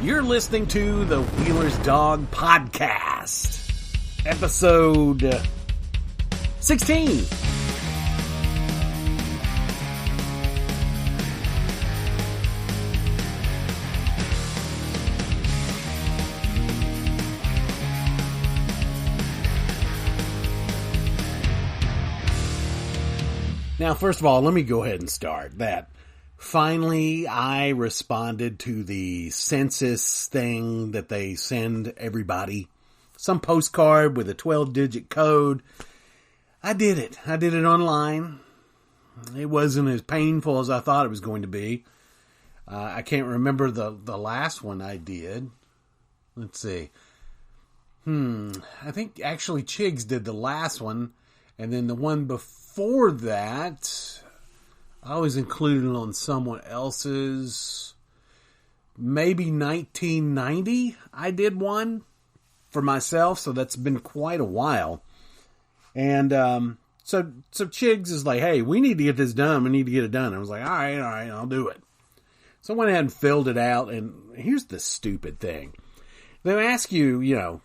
You're listening to the Wheeler's Dog Podcast, episode 16. Now, first of all, let me go ahead and start that. Finally, I responded to the census thing that they send everybody. Some postcard with a 12-digit code. I did it. I did it online. It wasn't as painful as I thought it was going to be. I can't remember the last one I did. Let's see. I think actually Chigs did the last one. And then the one before that, I was included on someone else's. Maybe 1990, I did one for myself, so that's been quite a while. And so Chigs is like, hey, we need to get this done. We need to get it done. I was like, all right, I'll do it. So I went ahead and filled it out, and here's the stupid thing. They ask you,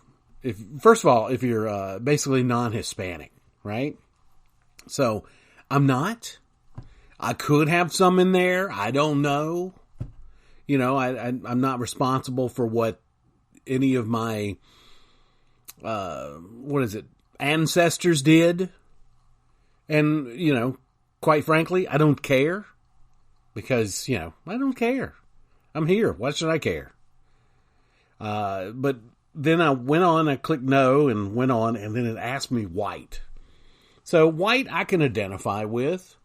first of all, if you're basically non-Hispanic, right? So I'm not. I could have some in there. I don't know. I'm not responsible for what any of my, ancestors did. And, quite frankly, I don't care. Because, I don't care. I'm here. Why should I care? But then I went on, I clicked no and went on, and then it asked me white. So white I can identify with.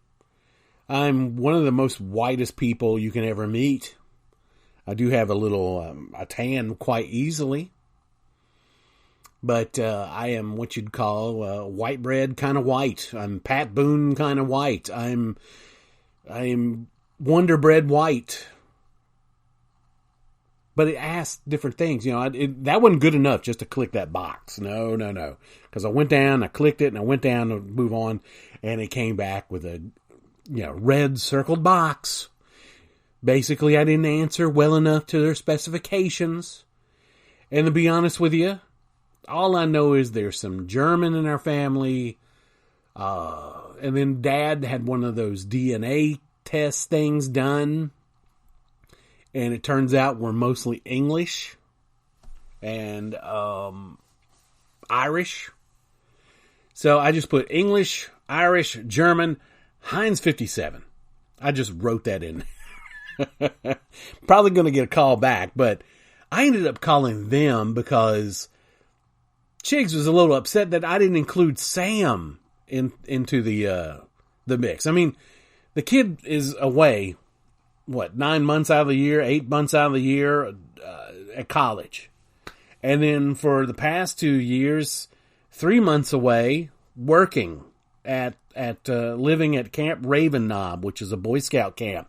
I'm one of the most whitest people you can ever meet. I do have a little, I tan quite easily. But I am what you'd call white bread kind of white. I'm Pat Boone kind of white. I'm Wonder Bread white. But it asked different things. That wasn't good enough just to click that box. No. Because I went down, I clicked it, and I went down to move on, and it came back with a red circled box. Basically, I didn't answer well enough to their specifications. And to be honest with you, all I know is there's some German in our family. And then Dad had one of those DNA test things done. And it turns out we're mostly English and Irish. So I just put English, Irish, German, Heinz 57. I just wrote that in. Probably going to get a call back, but I ended up calling them because Chigs was a little upset that I didn't include Sam into the mix. I mean, the kid is away, 9 months out of the year, 8 months out of the year at college. And then for the past 2 years, 3 months away working at living at Camp Raven Knob, which is a Boy Scout camp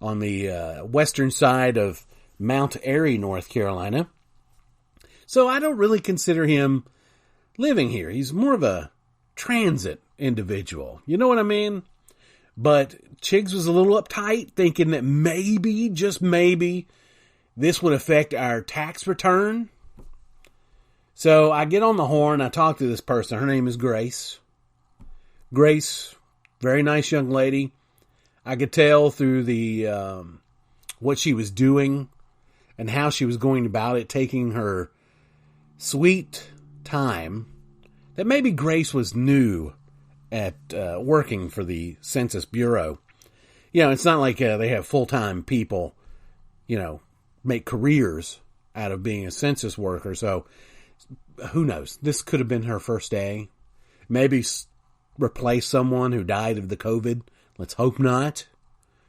on the western side of Mount Airy, North Carolina. So I don't really consider him living here. He's more of a transit individual. You know what I mean? But Chigs was a little uptight, thinking that maybe, just maybe, this would affect our tax return. So I get on the horn, I talk to this person. Her name is Grace. Grace, very nice young lady. I could tell through the what she was doing and how she was going about it, taking her sweet time, that maybe Grace was new at working for the Census Bureau. It's not like they have full-time people, make careers out of being a census worker. So who knows? This could have been her first day. Maybe replace someone who died of the COVID. Let's hope not.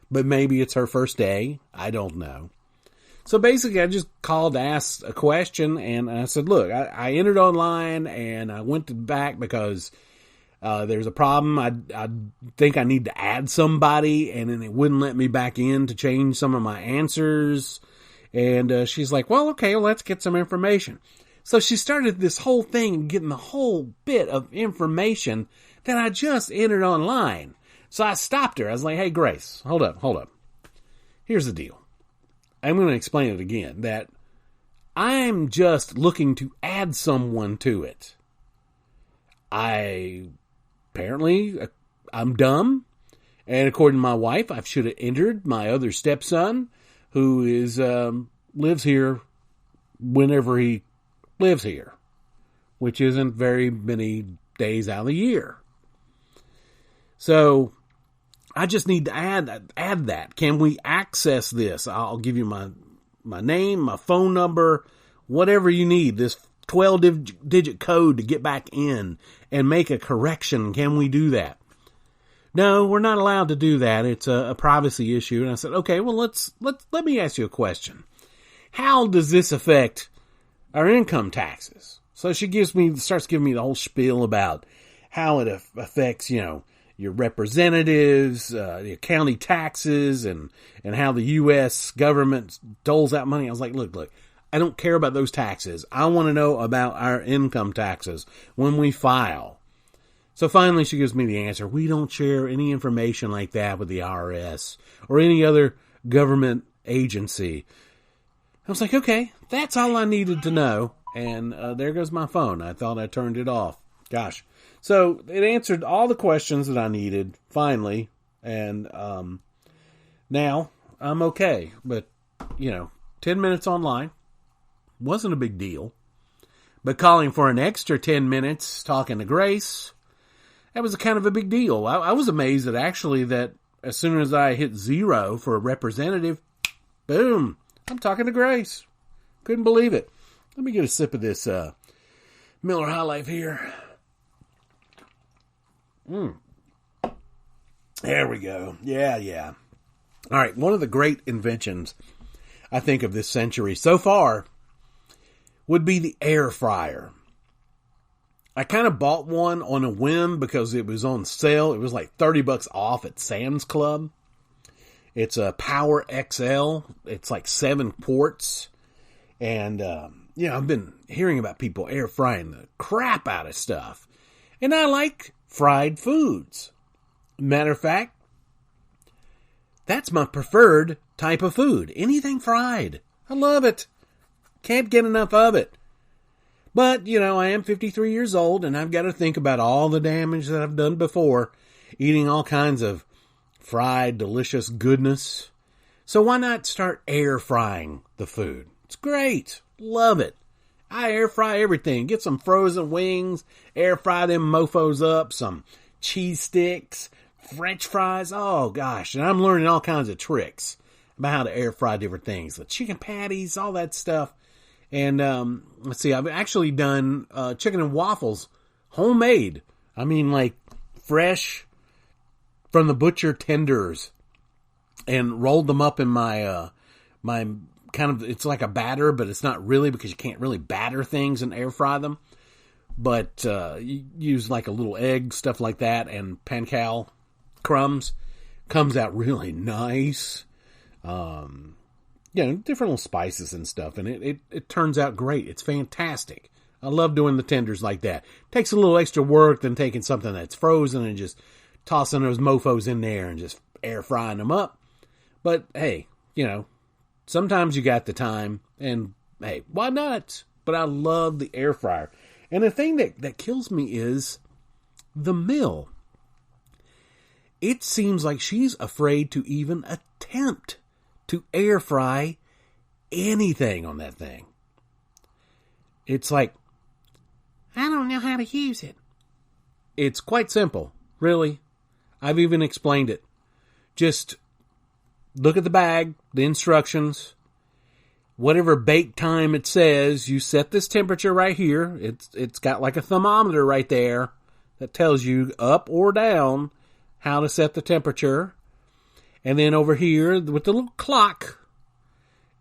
But maybe it's her first day. I don't know. So basically, I just called to ask a question, and I said, look, I entered online, and I went back because there's a problem. I think I need to add somebody, and then it wouldn't let me back in to change some of my answers. And she's like, well, okay, let's get some information. So she started this whole thing, getting the whole bit of information that I just entered online. So I stopped her. I was like, hey, Grace, hold up. Here's the deal. I'm going to explain it again, that I'm just looking to add someone to it. Apparently, I'm dumb. And according to my wife, I should have entered my other stepson, who lives here whenever he lives here, which isn't very many days out of the year. So I just need to add that. Can we access this? I'll give you my name, my phone number, whatever you need, this 12-digit code to get back in and make a correction. Can we do that? No, we're not allowed to do that. It's a privacy issue. And I said, okay, well, let me ask you a question. How does this affect our income taxes? So she starts giving me the whole spiel about how it affects, your representatives, the county taxes, and how the U.S. government doles out money. I was like, look, I don't care about those taxes. I want to know about our income taxes when we file. So finally she gives me the answer. We don't share any information like that with the IRS or any other government agency. I was like, okay, that's all I needed to know. And there goes my phone. I thought I turned it off. Gosh. So it answered all the questions that I needed, finally. And now I'm okay. But, 10 minutes online wasn't a big deal. But calling for an extra 10 minutes talking to Grace, that was kind of a big deal. I was amazed that as soon as I hit 0 for a representative, boom, I'm talking to Grace. Couldn't believe it. Let me get a sip of this Miller High Life here. There we go. Yeah. All right, one of the great inventions, I think, of this century so far would be the air fryer. I kind of bought one on a whim because it was on sale. It was like $30 off at Sam's Club. It's a Power XL. It's like 7 ports. And, I've been hearing about people air frying the crap out of stuff. And I like fried foods. Matter of fact, that's my preferred type of food. Anything fried. I love it. Can't get enough of it. But, I am 53 years old, and I've got to think about all the damage that I've done before, eating all kinds of fried, delicious goodness. So why not start air frying the food? It's great. Love it. I air fry everything. Get some frozen wings, air fry them mofos up, some cheese sticks, French fries. Oh, gosh. And I'm learning all kinds of tricks about how to air fry different things. The chicken patties, all that stuff. And let's see, I've actually done chicken and waffles homemade. I mean, like fresh from the butcher tenders, and rolled them up in my kind of, it's like a batter, but it's not really, because you can't really batter things and air fry them. But you use like a little egg, stuff like that, and pancal crumbs. Comes out really nice. Different little spices and stuff, and it turns out great. It's fantastic. I love doing the tenders like that. Takes a little extra work than taking something that's frozen and just tossing those mofos in there and just air frying them up. But hey, sometimes you got the time, and hey, why not? But I love the air fryer. And the thing that kills me is the mill. It seems like she's afraid to even attempt to air fry anything on that thing. It's like, I don't know how to use it. It's quite simple, really. I've even explained it. Just look at the bag, the instructions, whatever bake time it says, you set this temperature right here. It's got like a thermometer right there that tells you up or down how to set the temperature. And then over here with the little clock,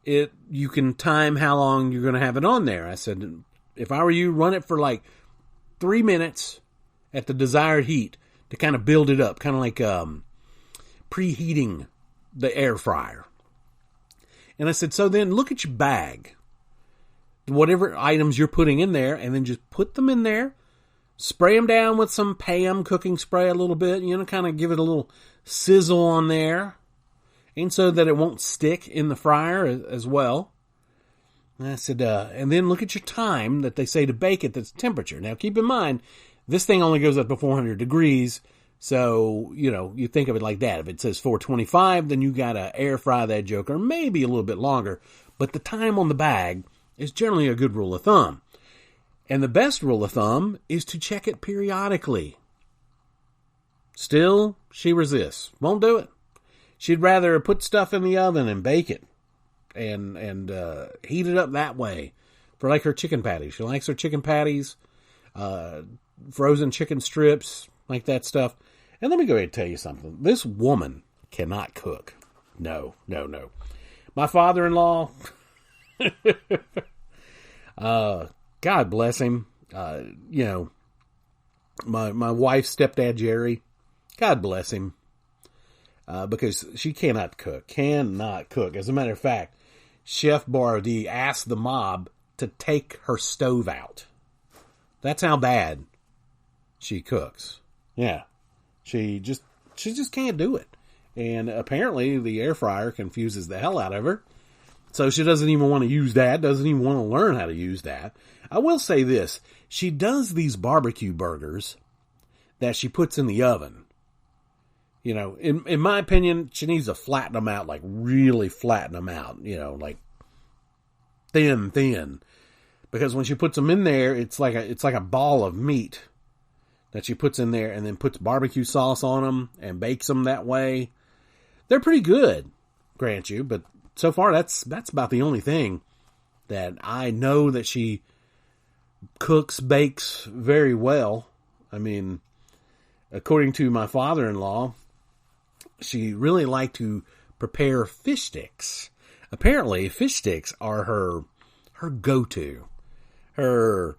you can time how long you're going to have it on there. I said, if I were you, run it for like 3 minutes at the desired heat to kind of build it up, kind of like preheating the air fryer. And I said, so then look at your bag, whatever items you're putting in there, and then just put them in there, spray them down with some Pam cooking spray a little bit, kind of give it a little sizzle on there. and so that it won't stick in the fryer as well. And I said, and then look at your time that they say to bake at this temperature. Now, keep in mind, this thing only goes up to 400 degrees. So, you think of it like that. If it says 425, then you got to air fry that joker, maybe a little bit longer. But the time on the bag is generally a good rule of thumb. And the best rule of thumb is to check it periodically. Still, she resists. Won't do it. She'd rather put stuff in the oven and bake it. And heat it up that way for like her chicken patties. She likes her chicken patties, frozen chicken strips, like that stuff. And let me go ahead and tell you something. This woman cannot cook. No. My father-in-law, God bless him. My wife's stepdad, Jerry, God bless him. Because she cannot cook. As a matter of fact, Chef Boyardee asked the mob to take her stove out. That's how bad she cooks. Yeah. She just can't do it. And apparently the air fryer confuses the hell out of her. So she doesn't even want to use that, doesn't even want to learn how to use that. I will say this. She does these barbecue burgers that she puts in the oven. In my opinion, she needs to flatten them out, like really flatten them out, like thin. Because when she puts them in there, it's like a ball of meat that she puts in there and then puts barbecue sauce on them and bakes them that way. They're pretty good, grant you, but so far that's about the only thing that I know that she bakes very well. I mean, according to my father-in-law, she really liked to prepare fish sticks. Apparently, fish sticks are her go-to, her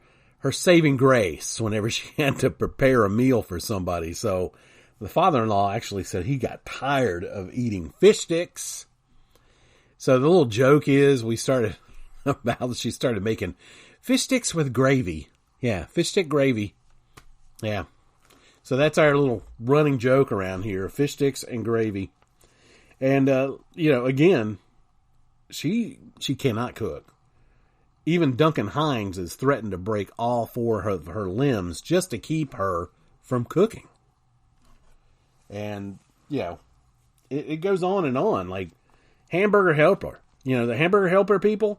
saving grace whenever she had to prepare a meal for somebody. So the father-in-law actually said he got tired of eating fish sticks. So the little joke is she started making fish sticks with gravy. Yeah, fish stick gravy. Yeah. So that's our little running joke around here, fish sticks and gravy. And, again, she cannot cook. Even Duncan Hines has threatened to break all four of her limbs just to keep her from cooking. And, it goes on and on. Like, Hamburger Helper. The Hamburger Helper people,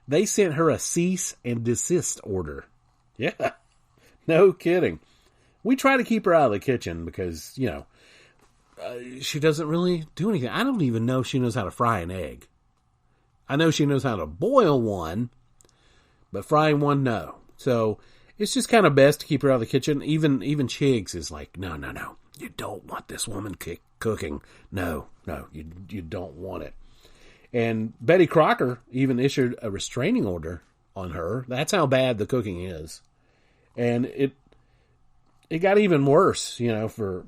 they sent her a cease and desist order. Yeah, no kidding. We try to keep her out of the kitchen because, she doesn't really do anything. I don't even know if she knows how to fry an egg. I know she knows how to boil one, but frying one, no. So it's just kind of best to keep her out of the kitchen. Even Chiggs is like, no. You don't want this woman cooking. No, you don't want it. And Betty Crocker even issued a restraining order on her. That's how bad the cooking is. And it got even worse, for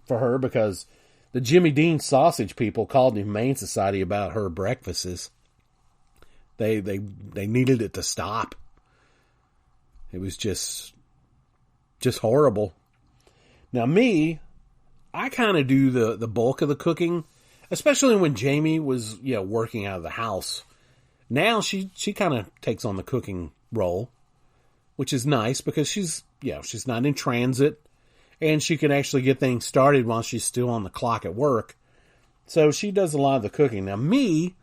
her because the Jimmy Dean sausage people called the Humane Society about her breakfasts. They needed it to stop. It was just horrible. Now me, I kind of do the bulk of the cooking, especially when Jamie was, working out of the house. Now she kind of takes on the cooking role, which is nice because she's not in transit and she can actually get things started while she's still on the clock at work. So she does a lot of the cooking. Now me,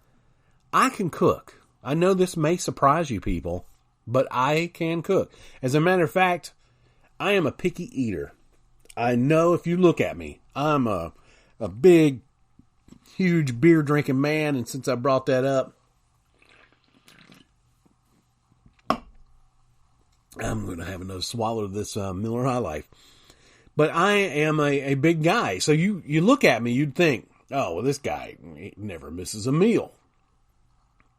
I can cook. I know this may surprise you people, but I can cook. As a matter of fact, I am a picky eater. I know if you look at me, I'm a big, huge beer drinking man. And since I brought that up, I'm going to have another swallow of this Miller High Life. But I am a big guy. So you look at me, you'd think, oh, well, this guy he never misses a meal.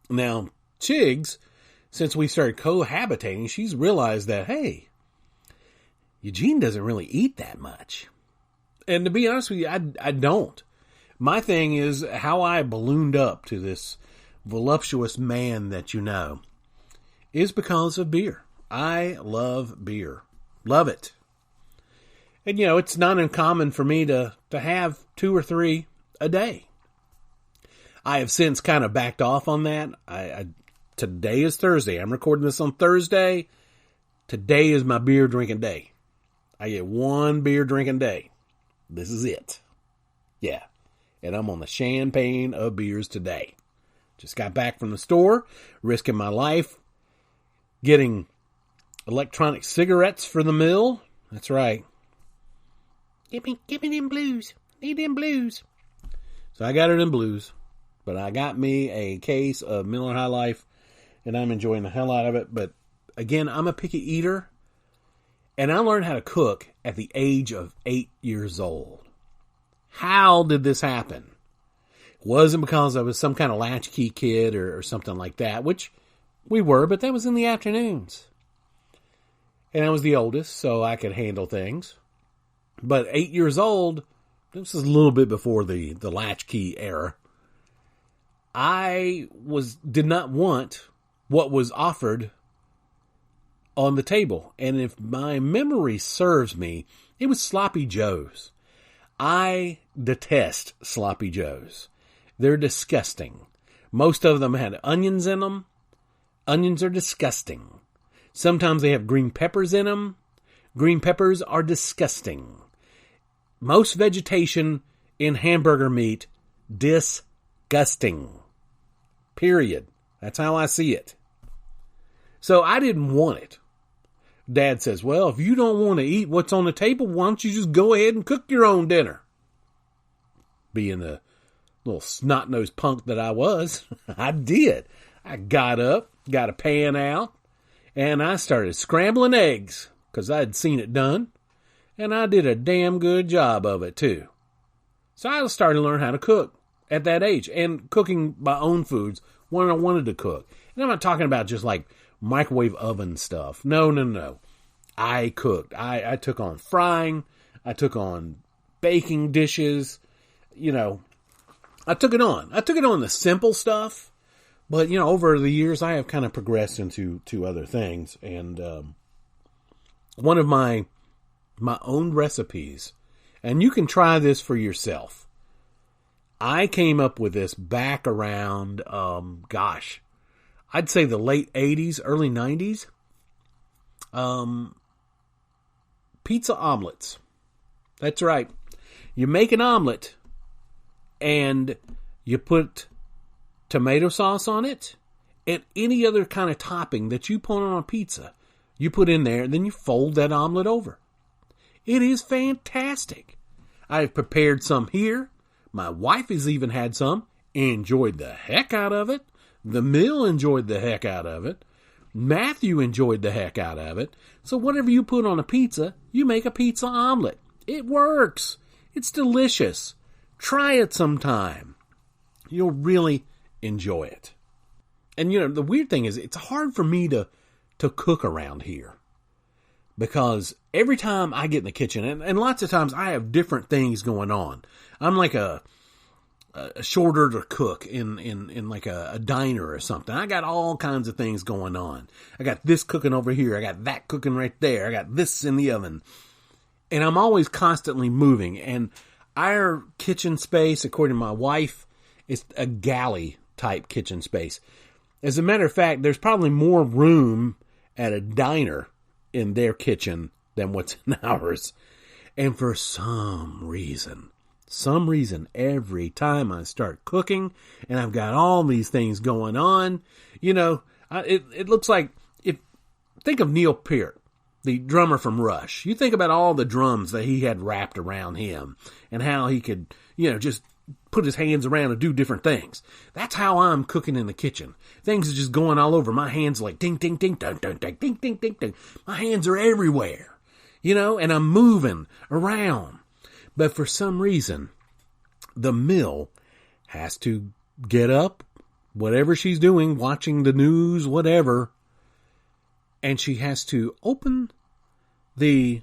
Now, Chiggs, since we started cohabitating, she's realized that, hey, Eugene doesn't really eat that much. And to be honest with you, I don't. My thing is how I ballooned up to this voluptuous man that you know is because of beer. I love beer. Love it. And, it's not uncommon for me to have 2 or 3 a day. I have since kind of backed off on that. Today is Thursday. I'm recording this on Thursday. Today is my beer drinking day. I get one beer drinking day. This is it. Yeah. And I'm on the champagne of beers today. Just got back from the store, risking my life, getting electronic cigarettes for the mill. That's right. Give me them blues. Need them blues. So I got it in blues. But I got me a case of Miller High Life, and I'm enjoying the hell out of it. But again, I'm a picky eater, and I learned how to cook at the age of 8 years old. How did this happen? It wasn't because I was some kind of latchkey kid or something like that, which we were, but that was in the afternoons. And I was the oldest, so I could handle things. But 8 years old, this is a little bit before the latchkey era. I did not want what was offered on the table. And if my memory serves me, it was Sloppy Joes. I detest Sloppy Joes. They're disgusting. Most of them had onions in them. Onions are disgusting. Sometimes they have green peppers in them. Green peppers are disgusting. Most vegetation in hamburger meat, disgusting. Period. That's how I see it. So I didn't want it. Dad says, well, if you don't want to eat what's on the table, why don't you just go ahead and cook your own dinner? Being the little snot-nosed punk that I was, I did. I got up, got a pan out, and I started scrambling eggs because I had seen it done. And I did a damn good job of it, too. So I started to learn how to cook at that age. And cooking my own foods when I wanted to cook. And I'm not talking about just like microwave oven stuff. No. I cooked. I took on frying. I took on baking dishes. You know, I took it on. I took it on the simple stuff. But, you know, over the years, I have kind of progressed into other things. And one of my own recipes, and you can try this for yourself. I came up with this back around, I'd say the late 80s, early 90s. Pizza omelets. That's right. You make an omelet and you put tomato sauce on it and any other kind of topping that you put on a pizza. You put in there and then you fold that omelet over. It is fantastic. I've prepared some here. My wife has even had some. Enjoyed the heck out of it. The mill enjoyed the heck out of it. Matthew enjoyed the heck out of it. So whatever you put on a pizza, you make a pizza omelet. It works. It's delicious. Try it sometime. You'll really enjoy it. And you know, the weird thing is it's hard for me to cook around here. Because every time I get in the kitchen, and lots of times I have different things going on. I'm like a shorter to cook in like a diner or something. I got all kinds of things going on. I got this cooking over here. I got that cooking right there. I got this in the oven. And I'm always constantly moving. And our kitchen space, according to my wife, is a galley type kitchen space. As a matter of fact, there's probably more room at a diner in their kitchen than what's in ours. And for some reason, every time I start cooking and I've got all these things going on, you know, it looks like, think of Neil Peart, the drummer from Rush. You think about all the drums that he had wrapped around him and how he could, you know, just put his hands around and do different things. That's how I'm cooking in the kitchen. Things are just going all over. My hands are like ding, ding, ding, ding, ding, ding, ding, ding, ding, ding. My hands are everywhere, you know, and I'm moving around. But for some reason, the mill has to get up, whatever she's doing, watching the news, whatever, and she has to open the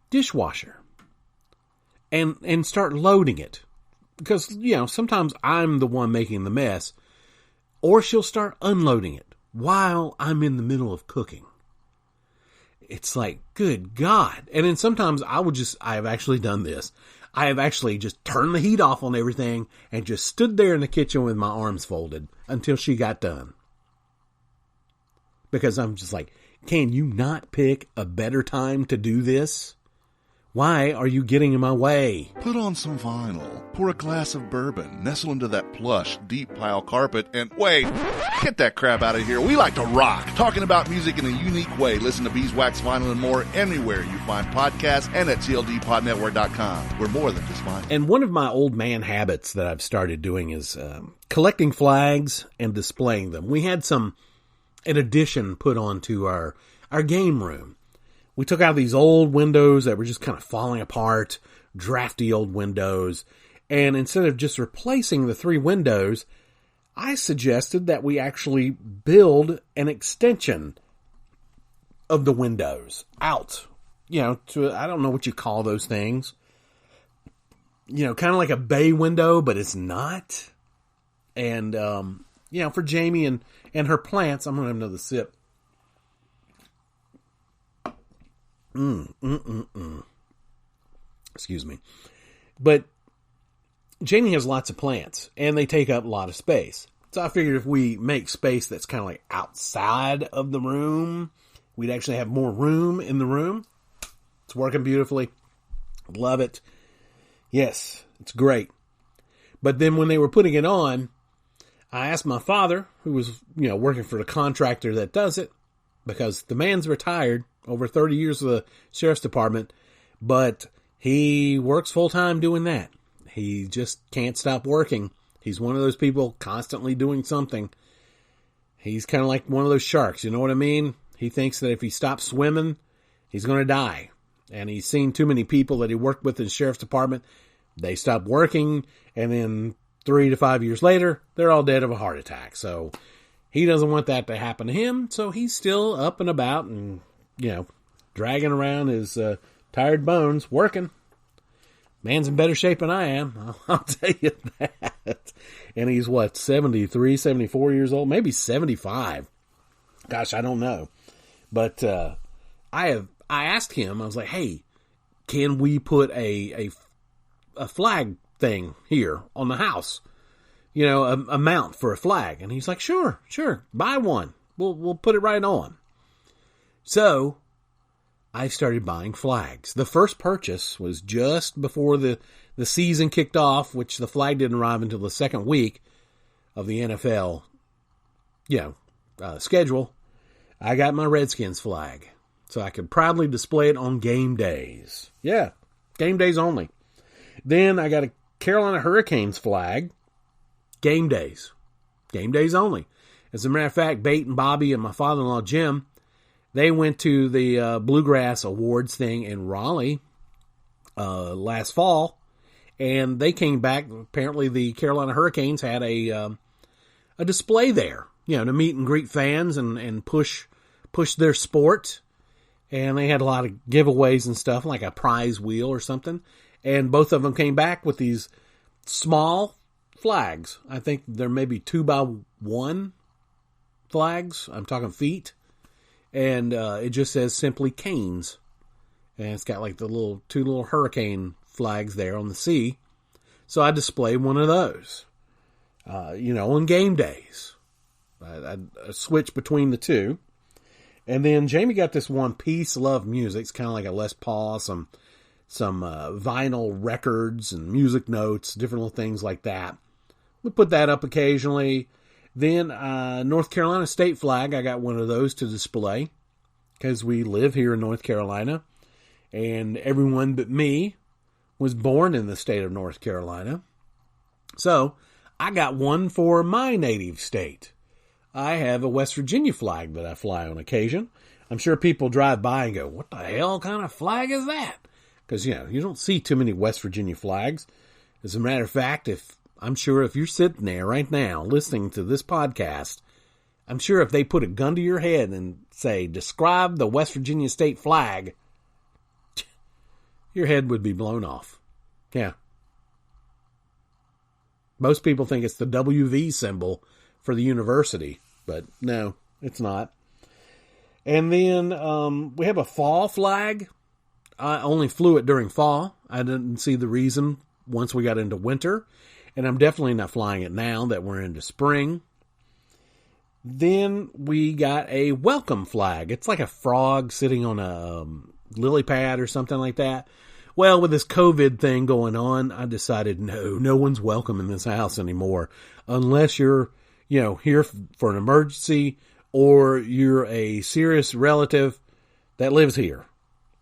dishwasher and start loading it. Because, you know, sometimes I'm the one making the mess. Or she'll start unloading it while I'm in the middle of cooking. It's like, good God. And then sometimes I've actually done this. I have actually just turned the heat off on everything and just stood there in the kitchen with my arms folded until she got done. Because I'm just like, can you not pick a better time to do this? Why are you getting in my way? Put on some vinyl, pour a glass of bourbon, nestle into that plush, deep pile carpet, and wait, get that crap out of here. We like to rock. Talking about music in a unique way. Listen to Beeswax Vinyl and more anywhere you find podcasts and at tldpodnetwork.com. We're more than just vinyl. And one of my old man habits that I've started doing is collecting flags and displaying them. We had an addition put onto our game room. We took out these old windows that were just kind of falling apart, drafty old windows, and instead of just replacing the 3 windows, I suggested that we actually build an extension of the windows out, to, I don't know what you call those things, kind of like a bay window, but it's not. And, for Jamie and her plants, I'm going to have another sip. Excuse me. But Jamie has lots of plants, and they take up a lot of space. So I figured if we make space that's kind of like outside of the room, we'd actually have more room in the room. It's working beautifully. Love it. Yes, it's great. But then when they were putting it on, I asked my father, who was, working for the contractor that does it, because the man's retired, over 30 years of the sheriff's department, but he works full-time doing that. He just can't stop working. He's one of those people constantly doing something. He's kind of like one of those sharks, you know what I mean? He thinks that if he stops swimming, he's going to die. And he's seen too many people that he worked with in the sheriff's department. They stop working, and then 3 to 5 years later, they're all dead of a heart attack. So he doesn't want that to happen to him, so he's still up and about and, dragging around his tired bones, working. Man's in better shape than I am, I'll tell you that. And he's, 73, 74 years old? Maybe 75. Gosh, I don't know. But I asked him, I was like, hey, can we put a flag thing here on the house? A mount for a flag. And he's like, sure, buy one. We'll put it right on. So I started buying flags. The first purchase was just before the season kicked off, which the flag didn't arrive until the second week of the NFL, schedule. I got my Redskins flag so I could proudly display it on game days. Yeah, game days only. Then I got a Carolina Hurricanes flag. Game days only. As a matter of fact, Bate and Bobby and my father-in-law Jim, they went to the Bluegrass Awards thing in Raleigh last fall, and they came back. Apparently, the Carolina Hurricanes had a display there, to meet and greet fans and push their sport. And they had a lot of giveaways and stuff, like a prize wheel or something. And both of them came back with these small flags. I think they're maybe 2x1 flags. I'm talking feet. And it just says simply Canes. And it's got like the two little hurricane flags there on the sea. So I display one of those, on game days. I switch between the two. And then Jamie got this one, Peace, Love, Music. It's kind of like a Les Paul, some vinyl records and music notes, different little things like that. We put that up occasionally. Then North Carolina state flag, I got one of those to display because we live here in North Carolina, and everyone but me was born in the state of North Carolina. So I got one for my native state. I have a West Virginia flag that I fly on occasion. I'm sure people drive by and go, what the hell kind of flag is that? Because, you don't see too many West Virginia flags. As a matter of fact, I'm sure if you're sitting there right now listening to this podcast, I'm sure if they put a gun to your head and say, describe the West Virginia state flag, your head would be blown off. Yeah. Most people think it's the WV symbol for the university, but no, it's not. And then we have a fall flag. I only flew it during fall. I didn't see the reason once we got into winter. And I'm definitely not flying it now that we're into spring. Then we got a welcome flag. It's like a frog sitting on a lily pad or something like that. Well, with this COVID thing going on, I decided no one's welcome in this house anymore. Unless you're, here for an emergency or you're a serious relative that lives here.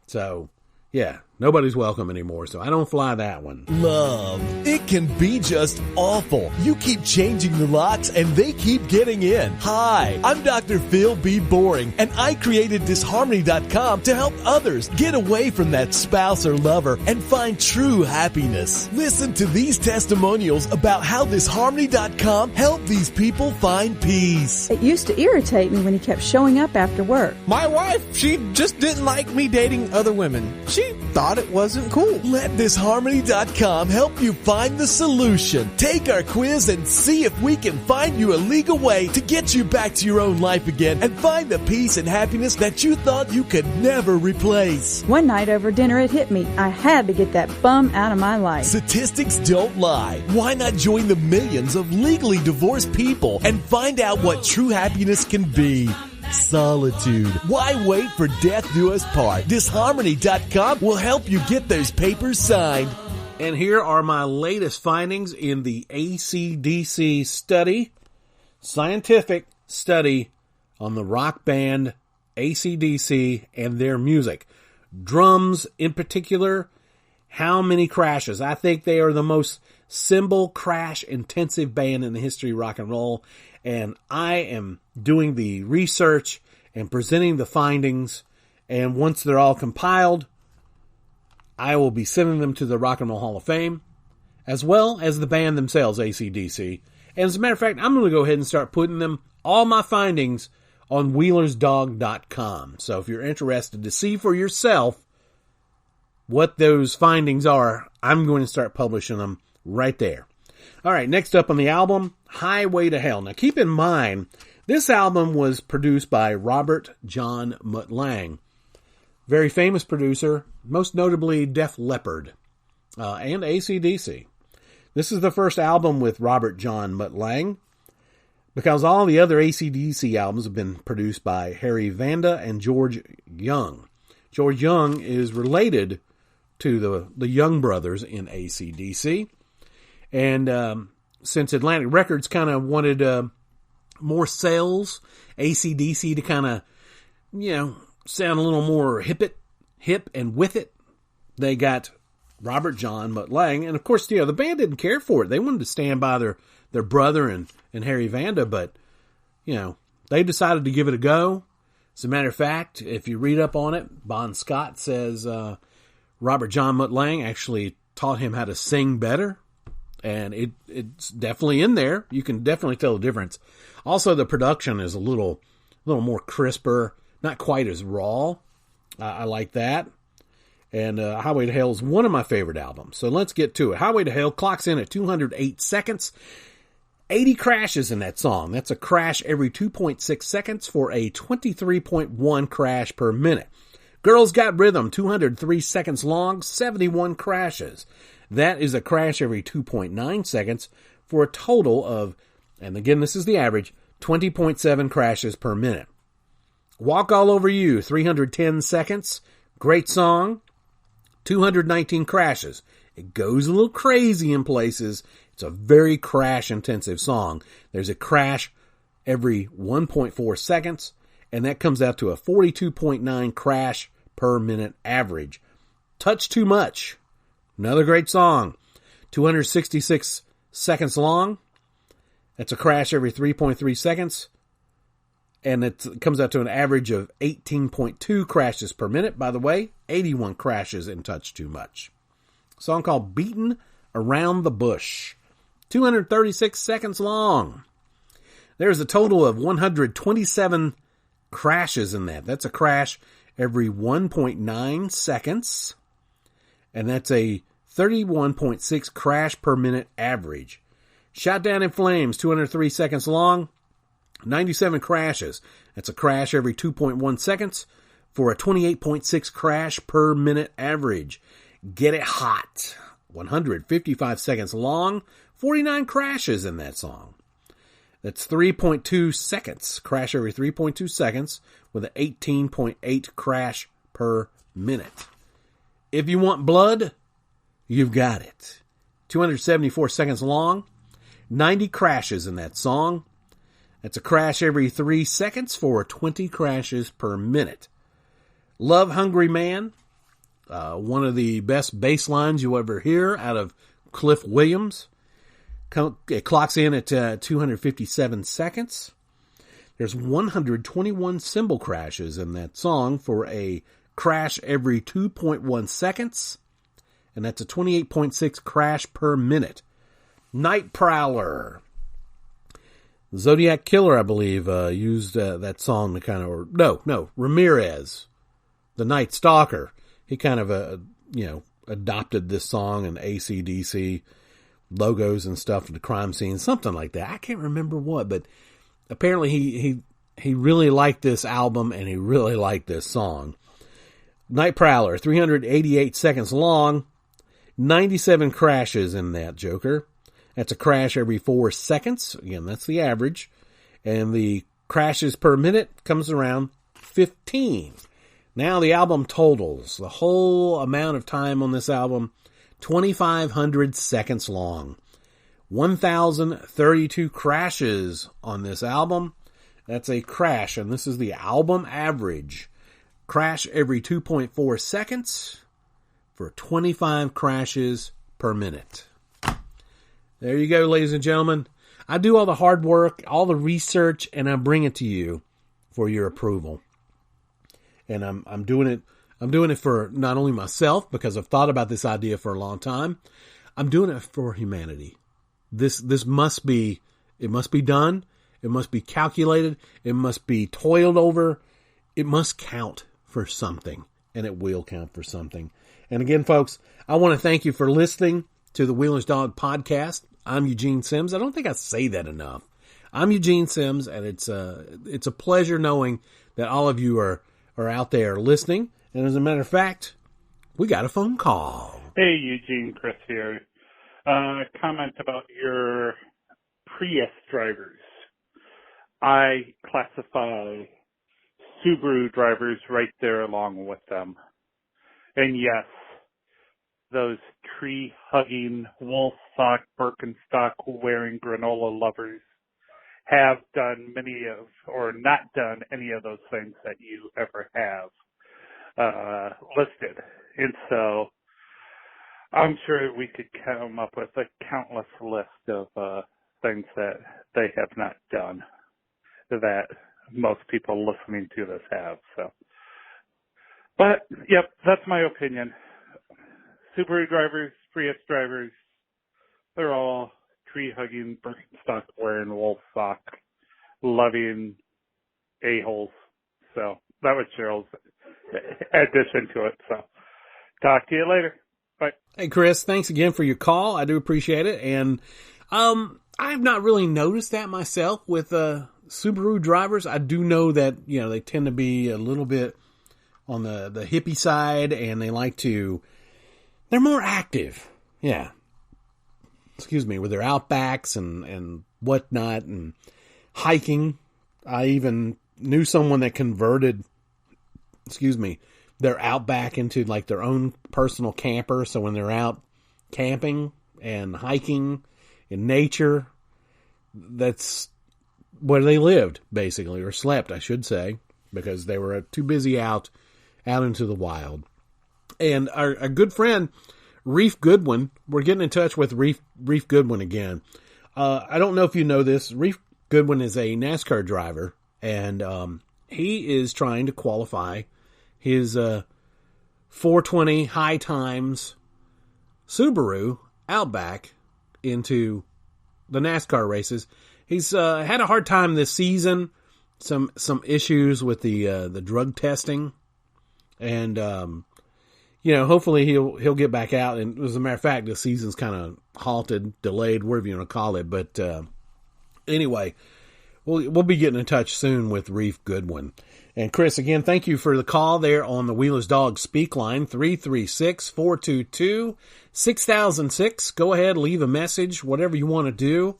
So, yeah, nobody's welcome anymore, so I don't fly that one. Love. It can be just awful. You keep changing the locks and they keep getting in. Hi, I'm Dr. Phil B. Boring, and I created Disharmony.com to help others get away from that spouse or lover and find true happiness. Listen to these testimonials about how Disharmony.com helped these people find peace. It used to irritate me when he kept showing up after work. My wife, she just didn't like me dating other women. She thought it wasn't cool. Let Disharmony.com help you find the solution. Take our quiz and see if we can find you a legal way to get you back to your own life again and find the peace and happiness that you thought you could never replace. One night over dinner it hit me. I had to get that bum out of my life. Statistics don't lie. Why not join the millions of legally divorced people and find out what true happiness can be? Solitude. Why wait for death do us part? Disharmony.com will help you get those papers signed. And here are my latest findings in the AC/DC study, scientific study on the rock band AC/DC and their music. Drums in particular, how many crashes? I think they are the most cymbal crash intensive band in the history of rock and roll. And I am doing the research and presenting the findings. And once they're all compiled, I will be sending them to the Rock and Roll Hall of Fame, as well as the band themselves, AC/DC. And as a matter of fact, I'm going to go ahead and start putting all my findings on WheelersDog.com. So if you're interested to see for yourself what those findings are, I'm going to start publishing them right there. All right, next up on the album, Highway to Hell. Now, keep in mind, this album was produced by Robert John Mutt Lange, very famous producer, most notably Def Leppard and AC/DC. This is the first album with Robert John Mutt Lange, because all the other AC/DC albums have been produced by Harry Vanda and George Young. George Young is related to the Young brothers in AC/DC. And since Atlantic Records kind of wanted more sales, AC/DC to kind of, sound a little more hip and with it, they got Robert John Mutt Lange. And of course, the band didn't care for it. They wanted to stand by their brother and Harry Vanda, but, they decided to give it a go. As a matter of fact, if you read up on it, Bon Scott says Robert John Mutt Lange actually taught him how to sing better. And it's definitely in there. You can definitely tell the difference. Also, the production is a little more crisper, not quite as raw. I like that. And Highway to Hell is one of my favorite albums. So let's get to it. Highway to Hell clocks in at 208 seconds. 80 crashes in that song. That's a crash every 2.6 seconds for a 23.1 crash per minute. Girls Got Rhythm, 203 seconds long, 71 crashes. That is a crash every 2.9 seconds for a total of, and again, this is the average, 20.7 crashes per minute. Walk All Over You, 310 seconds. Great song. 219 crashes. It goes a little crazy in places. It's a very crash-intensive song. There's a crash every 1.4 seconds, and that comes out to a 42.9 crash per minute average. Touch Too Much. Another great song. 266 seconds long. That's a crash every 3.3 seconds. And it comes out to an average of 18.2 crashes per minute. By the way, 81 crashes in Touch Too Much. A song called Beaten Around the Bush. 236 seconds long. There's a total of 127 crashes in that. That's a crash every 1.9 seconds. And that's a 31.6 crash per minute average. Shot Down in Flames, 203 seconds long, 97 crashes. That's a crash every 2.1 seconds for a 28.6 crash per minute average. Get It Hot, 155 seconds long, 49 crashes in that song. That's 3.2 seconds, crash every 3.2 seconds with an 18.8 crash per minute. If You Want Blood, you've got it. 274 seconds long, 90 crashes in that song. That's a crash every 3 seconds for 20 crashes per minute. Love Hungry Man, one of the best bass lines you'll ever hear out of Cliff Williams. It clocks in at 257 seconds. There's 121 cymbal crashes in that song for a crash every 2.1 seconds. And that's a 28.6 crash per minute. Night Prowler. Zodiac Killer, I believe, used that song to kind of... No, Ramirez, the Night Stalker. He kind of, adopted this song and AC/DC logos and stuff to the crime scene, something like that. I can't remember what, but apparently he really liked this album and he really liked this song. Night Prowler, 388 seconds long, 97 crashes in that joker. That's a crash every 4 seconds. Again, that's the average. And the crashes per minute comes around 15. Now the album totals. The whole amount of time on this album, 2,500 seconds long. 1,032 crashes on this album. That's a crash, and this is the album average. Crash every 2.4 seconds for 25 crashes per minute. There you go, ladies and gentlemen. I do all the hard work, all the research, and I bring it to you for your approval. And I'm doing it. I'm doing it for not only myself, because I've thought about this idea for a long time. I'm doing it for humanity. This must be, it must be done. It must be calculated. It must be toiled over. It must count for something, and it will count for something. And again, folks, I want to thank you for listening to the Wheeler's Dog podcast. I'm Eugene Sims. I don't think I say that enough. I'm Eugene Sims, and it's a pleasure knowing that all of you are out there listening. And as a matter of fact, we got a phone call. Hey, Eugene, Chris here. Comment about your Prius drivers. I classify Subaru drivers right there along with them. And yes, those tree-hugging, wolf sock, Birkenstock-wearing granola lovers have done or not done any of those things that you ever have listed. And so I'm sure we could come up with a countless list of things that they have not done that most people listening to this have. So, but yep, that's my opinion. Subaru drivers, Prius drivers, they're all tree-hugging, Birkenstock-wearing, wolf sock-loving a-holes. So that was Cheryl's addition to it. So talk to you later. Bye. Hey, Chris, thanks again for your call. I do appreciate it. And I've not really noticed that myself with Subaru drivers. I do know that, they tend to be a little bit on the hippie side, and they're more active. Yeah. Excuse me, with their Outbacks and whatnot and hiking. I even knew someone that converted, their Outback into like their own personal camper. So when they're out camping and hiking in nature, that's where they lived, basically, or slept, I should say, because they were too busy out into the wild. And our good friend, Reef Goodwin, we're getting in touch with Reef Goodwin again. I don't know if you know this. Reef Goodwin is a NASCAR driver, and he is trying to qualify his 420 high times Subaru Outback into the NASCAR races. He's had a hard time this season. Some issues with the drug testing, and hopefully he'll get back out. And as a matter of fact, the season's kind of halted, delayed, whatever you want to call it. But anyway, we'll be getting in touch soon with Reef Goodwin. And Chris, again, thank you for the call there on the Wheeler's Dog Speak line, 336-422-6006. Go ahead, leave a message, whatever you want to do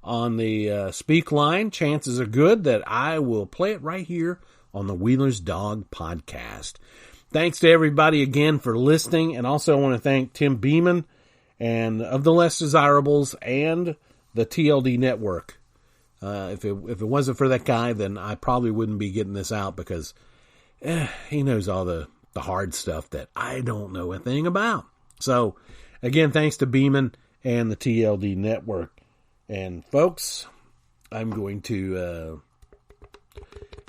on the Speak line. Chances are good that I will play it right here on the Wheeler's Dog Podcast. Thanks to everybody again for listening. And also I want to thank Tim Beeman and of the Less Desirables and the TLD Network. If it wasn't for that guy, then I probably wouldn't be getting this out because he knows all the hard stuff that I don't know a thing about. So, again, thanks to Beeman and the TLD Network. And, folks, I'm going to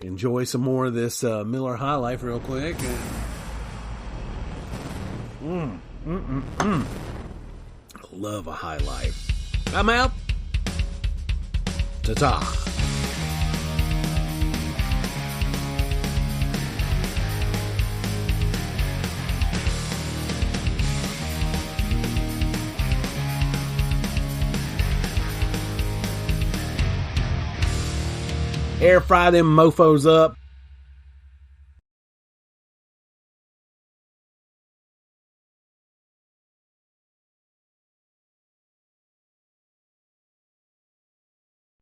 enjoy some more of this Miller High Life real quick. Love a High Life. I'm out. Ta-ta. Air fry them mofos up.